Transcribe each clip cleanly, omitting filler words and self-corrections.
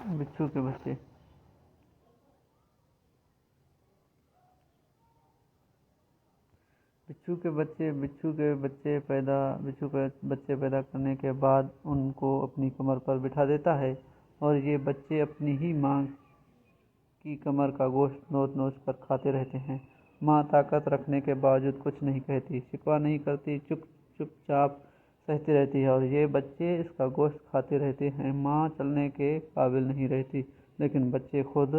بچھو کے بچے بچھو کے بچے پیدا کرنے کے بعد ان کو اپنی کمر پر بٹھا دیتا ہے اور یہ بچے اپنی ہی ماں کی کمر کا گوشت نوچ نوچ کر کھاتے رہتے ہیں۔ ماں طاقت رکھنے کے باوجود کچھ نہیں کہتی، شکوہ نہیں کرتی، چپ چاپ سہتی رہتی ہے اور یہ بچے اس کا گوشت کھاتے رہتے ہیں۔ ماں چلنے کے قابل نہیں رہتی، لیکن بچے خود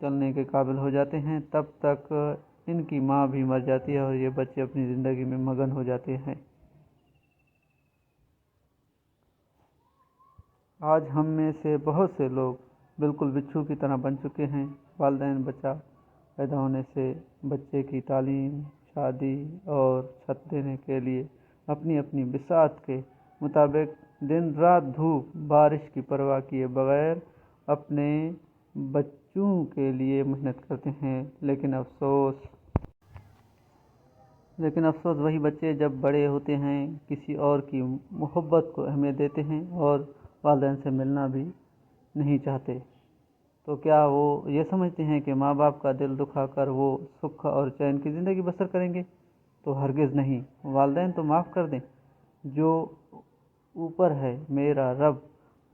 چلنے کے قابل ہو جاتے ہیں۔ تب تک ان کی ماں بھی مر جاتی ہے اور یہ بچے اپنی زندگی میں مگن ہو جاتے ہیں۔ آج ہم میں سے بہت سے لوگ بالکل بچھو کی طرح بن چکے ہیں۔ والدین بچہ پیدا ہونے سے بچے کی تعلیم، شادی اور چھت دینے کے لیے اپنی اپنی بساط کے مطابق دن رات دھوپ بارش کی پرواہ کیے بغیر اپنے بچوں کے لیے محنت کرتے ہیں، لیکن افسوس وہی بچے جب بڑے ہوتے ہیں کسی اور کی محبت کو اہمیت دیتے ہیں اور والدین سے ملنا بھی نہیں چاہتے، تو کیا وہ یہ سمجھتے ہیں کہ ماں باپ کا دل دکھا کر وہ سکھ اور چین کی زندگی بسر کریں گے؟ تو ہرگز نہیں۔ والدین تو معاف کر دیں، جو اوپر ہے میرا رب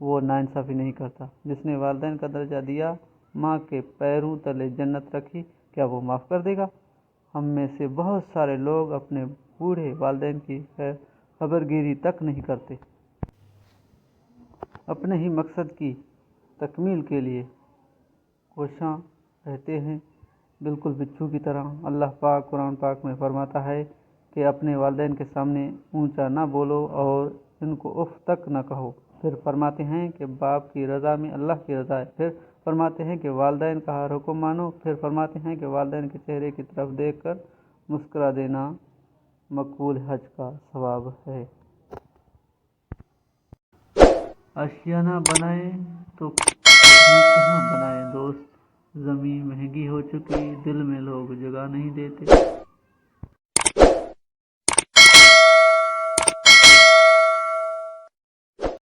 وہ ناانصافی نہیں کرتا۔ جس نے والدین کا درجہ دیا، ماں کے پیروں تلے جنت رکھی، کیا وہ معاف کر دے گا؟ ہم میں سے بہت سارے لوگ اپنے بوڑھے والدین کی خبر گیری تک نہیں کرتے۔ اپنے ہی مقصد کی تکمیل کے لیے کوشاں رہتے ہیں، بالکل بچھو کی طرح۔ اللہ پاک قرآن پاک میں فرماتا ہے کہ اپنے والدین کے سامنے اونچا نہ بولو اور ان کو اف تک نہ کہو۔ پھر فرماتے ہیں کہ باپ کی رضا میں اللہ کی رضا ہے۔ پھر فرماتے ہیں کہ والدین کا ہر حکم مانو۔ پھر فرماتے ہیں کہ والدین کے چہرے کی طرف دیکھ کر مسکرا دینا مقبول حج کا ثواب ہے۔ اشیاء نہ بنائیں تو کہیں کہاں بنائیں دوست، زمیں مہنگی ہو چکی، دل میں لوگ جگہ نہیں دیتے۔